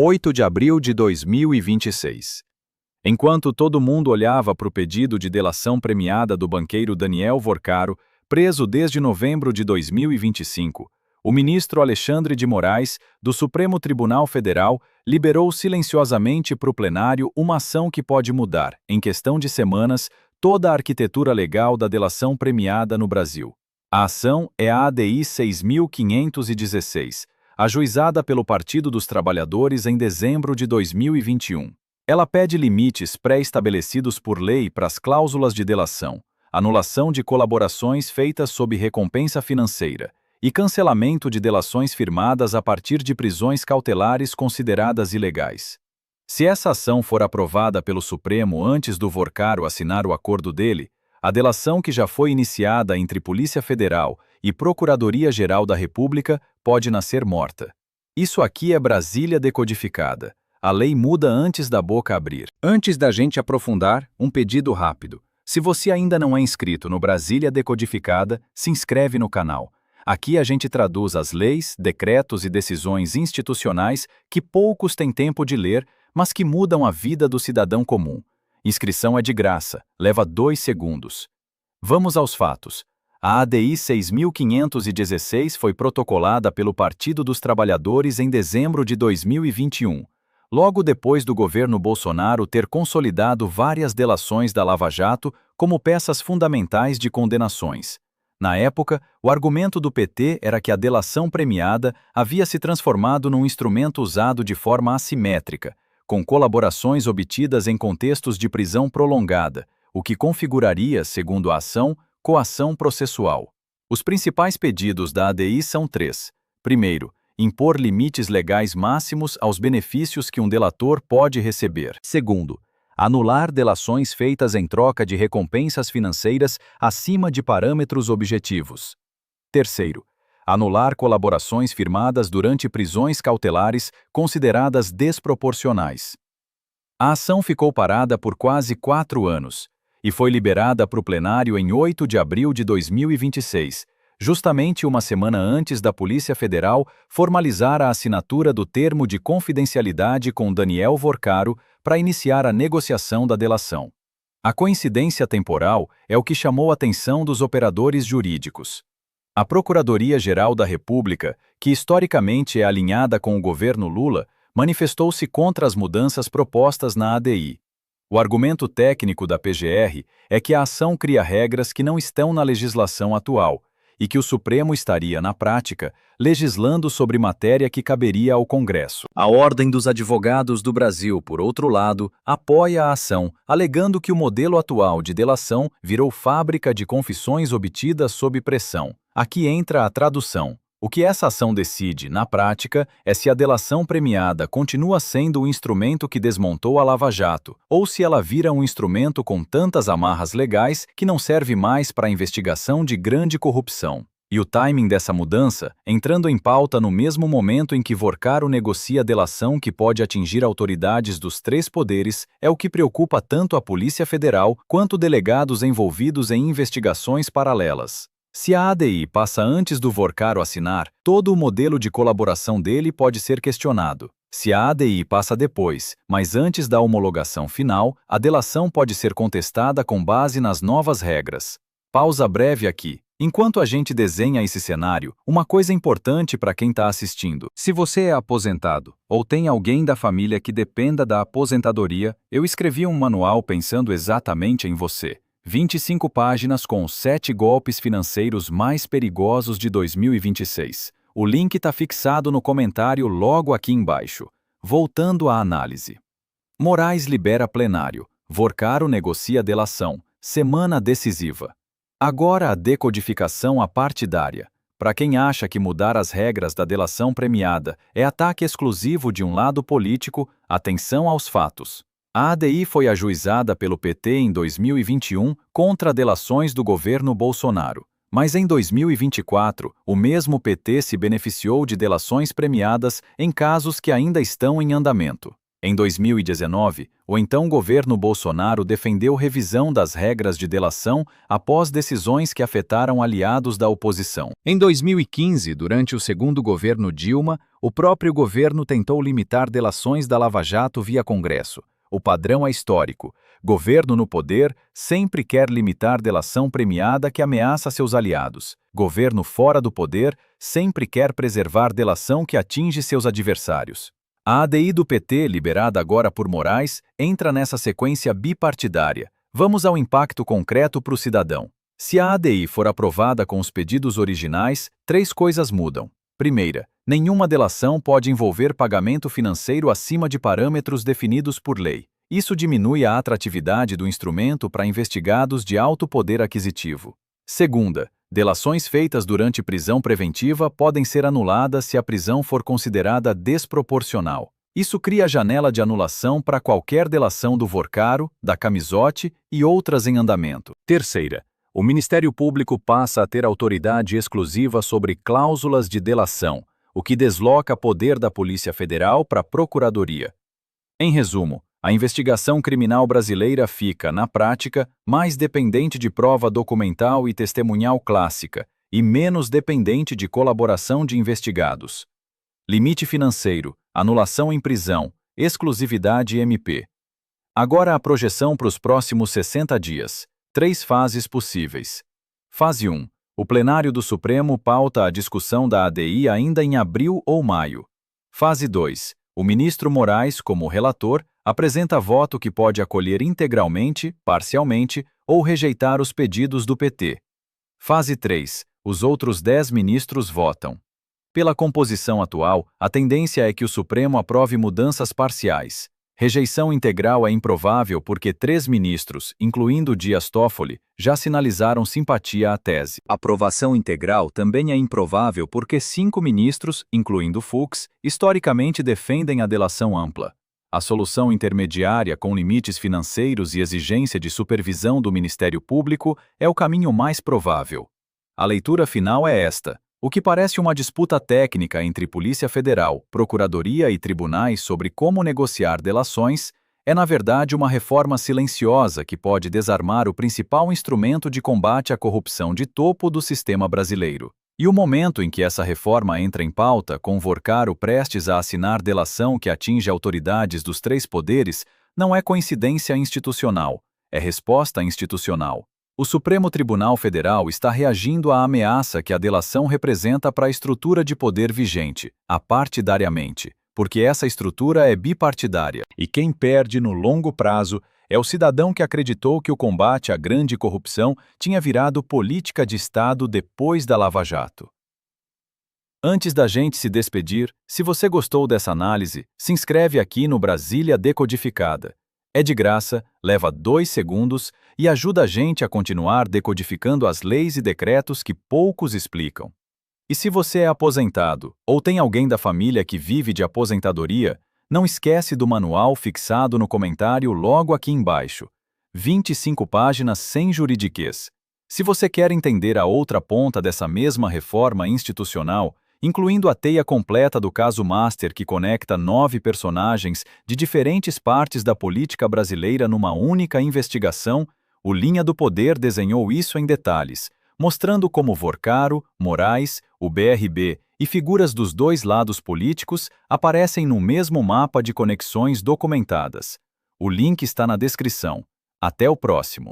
8 de abril de 2026. Enquanto todo mundo olhava para o pedido de delação premiada do banqueiro Daniel Vorcaro, preso desde novembro de 2025, o ministro Alexandre de Moraes, do Supremo Tribunal Federal, liberou silenciosamente para o plenário uma ação que pode mudar, em questão de semanas, toda a arquitetura legal da delação premiada no Brasil. A ação é a ADI 6516, ajuizada pelo Partido dos Trabalhadores em dezembro de 2021. Ela pede limites pré-estabelecidos por lei para as cláusulas de delação, anulação de colaborações feitas sob recompensa financeira e cancelamento de delações firmadas a partir de prisões cautelares consideradas ilegais. Se essa ação for aprovada pelo Supremo antes do Vorcaro assinar o acordo dele, a delação que já foi iniciada entre Polícia Federal e Procuradoria-Geral da República pode nascer morta. Isso aqui é Brasília decodificada. A lei muda antes da boca abrir. Antes da gente aprofundar, um pedido rápido. Se você ainda não é inscrito no Brasília Decodificada, se inscreve no canal. Aqui a gente traduz as leis, decretos e decisões institucionais que poucos têm tempo de ler, mas que mudam a vida do cidadão comum. Inscrição é de graça, leva 2 segundos. Vamos aos fatos. A ADI 6516 foi protocolada pelo Partido dos Trabalhadores em dezembro de 2021, logo depois do governo Bolsonaro ter consolidado várias delações da Lava Jato como peças fundamentais de condenações. Na época, o argumento do PT era que a delação premiada havia se transformado num instrumento usado de forma assimétrica, com colaborações obtidas em contextos de prisão prolongada, o que configuraria, segundo a ação, coação processual. Os principais pedidos da ADI são 3. Primeiro, impor limites legais máximos aos benefícios que um delator pode receber. Segundo, anular delações feitas em troca de recompensas financeiras acima de parâmetros objetivos. Terceiro, anular colaborações firmadas durante prisões cautelares consideradas desproporcionais. A ação ficou parada por quase 4 anos e foi liberada para o plenário em 8 de abril de 2026, justamente uma semana antes da Polícia Federal formalizar a assinatura do termo de confidencialidade com Daniel Vorcaro para iniciar a negociação da delação. A coincidência temporal é o que chamou a atenção dos operadores jurídicos. A Procuradoria-Geral da República, que historicamente é alinhada com o governo Lula, manifestou-se contra as mudanças propostas na ADI. O argumento técnico da PGR é que a ação cria regras que não estão na legislação atual e que o Supremo estaria, na prática, legislando sobre matéria que caberia ao Congresso. A Ordem dos Advogados do Brasil, por outro lado, apoia a ação, alegando que o modelo atual de delação virou fábrica de confissões obtidas sob pressão. Aqui entra a tradução. O que essa ação decide, na prática, é se a delação premiada continua sendo o instrumento que desmontou a Lava Jato, ou se ela vira um instrumento com tantas amarras legais que não serve mais para a investigação de grande corrupção. E o timing dessa mudança, entrando em pauta no mesmo momento em que Vorcaro negocia a delação que pode atingir autoridades dos 3 poderes, é o que preocupa tanto a Polícia Federal quanto delegados envolvidos em investigações paralelas. Se a ADI passa antes do Vorcaro assinar, todo o modelo de colaboração dele pode ser questionado. Se a ADI passa depois, mas antes da homologação final, a delação pode ser contestada com base nas novas regras. Pausa breve aqui. Enquanto a gente desenha esse cenário, uma coisa importante para quem está assistindo. Se você é aposentado, ou tem alguém da família que dependa da aposentadoria, eu escrevi um manual pensando exatamente em você. 25 páginas com os 7 golpes financeiros mais perigosos de 2026. O link está fixado no comentário logo aqui embaixo. Voltando à análise. Moraes libera plenário. Vorcaro negocia delação. Semana decisiva. Agora a decodificação apartidária. Para quem acha que mudar as regras da delação premiada é ataque exclusivo de um lado político, atenção aos fatos. A ADI foi ajuizada pelo PT em 2021 contra delações do governo Bolsonaro. Mas em 2024, o mesmo PT se beneficiou de delações premiadas em casos que ainda estão em andamento. Em 2019, o então governo Bolsonaro defendeu revisão das regras de delação após decisões que afetaram aliados da oposição. Em 2015, durante o segundo governo Dilma, o próprio governo tentou limitar delações da Lava Jato via Congresso. O padrão é histórico. Governo no poder sempre quer limitar delação premiada que ameaça seus aliados. Governo fora do poder sempre quer preservar delação que atinge seus adversários. A ADI do PT, liberada agora por Moraes, entra nessa sequência bipartidária. Vamos ao impacto concreto para o cidadão. Se a ADI for aprovada com os pedidos originais, 3 coisas mudam. Primeira, nenhuma delação pode envolver pagamento financeiro acima de parâmetros definidos por lei. Isso diminui a atratividade do instrumento para investigados de alto poder aquisitivo. Segunda, delações feitas durante prisão preventiva podem ser anuladas se a prisão for considerada desproporcional. Isso cria janela de anulação para qualquer delação do Vorcaro, da Camisote e outras em andamento. Terceira, o Ministério Público passa a ter autoridade exclusiva sobre cláusulas de delação, o que desloca poder da Polícia Federal para a Procuradoria. Em resumo, a investigação criminal brasileira fica, na prática, mais dependente de prova documental e testemunhal clássica e menos dependente de colaboração de investigados. Limite financeiro, anulação em prisão, exclusividade MP. Agora a projeção para os próximos 60 dias. 3 fases possíveis. Fase 1. O plenário do Supremo pauta a discussão da ADI ainda em abril ou maio. Fase 2. O ministro Moraes, como relator, apresenta voto que pode acolher integralmente, parcialmente ou rejeitar os pedidos do PT. Fase 3. Os outros 10 ministros votam. Pela composição atual, a tendência é que o Supremo aprove mudanças parciais. Rejeição integral é improvável porque 3 ministros, incluindo Dias Toffoli, já sinalizaram simpatia à tese. Aprovação integral também é improvável porque 5 ministros, incluindo Fux, historicamente defendem a delação ampla. A solução intermediária com limites financeiros e exigência de supervisão do Ministério Público é o caminho mais provável. A leitura final é esta. O que parece uma disputa técnica entre Polícia Federal, Procuradoria e tribunais sobre como negociar delações é, na verdade, uma reforma silenciosa que pode desarmar o principal instrumento de combate à corrupção de topo do sistema brasileiro. E o momento em que essa reforma entra em pauta, com Vorcaro prestes a assinar delação que atinge autoridades dos 3 poderes, não é coincidência institucional, é resposta institucional. O Supremo Tribunal Federal está reagindo à ameaça que a delação representa para a estrutura de poder vigente, apartidariamente, porque essa estrutura é bipartidária. E quem perde no longo prazo é o cidadão que acreditou que o combate à grande corrupção tinha virado política de Estado depois da Lava Jato. Antes da gente se despedir, se você gostou dessa análise, se inscreve aqui no Brasília Decodificada. É de graça, leva 2 segundos e ajuda a gente a continuar decodificando as leis e decretos que poucos explicam. E se você é aposentado ou tem alguém da família que vive de aposentadoria, não esquece do manual fixado no comentário logo aqui embaixo. 25 páginas sem juridiquês. Se você quer entender a outra ponta dessa mesma reforma institucional, incluindo a teia completa do caso Master que conecta 9 personagens de diferentes partes da política brasileira numa única investigação, o Linha do Poder desenhou isso em detalhes, mostrando como Vorcaro, Moraes, o BRB e figuras dos 2 lados políticos aparecem no mesmo mapa de conexões documentadas. O link está na descrição. Até o próximo.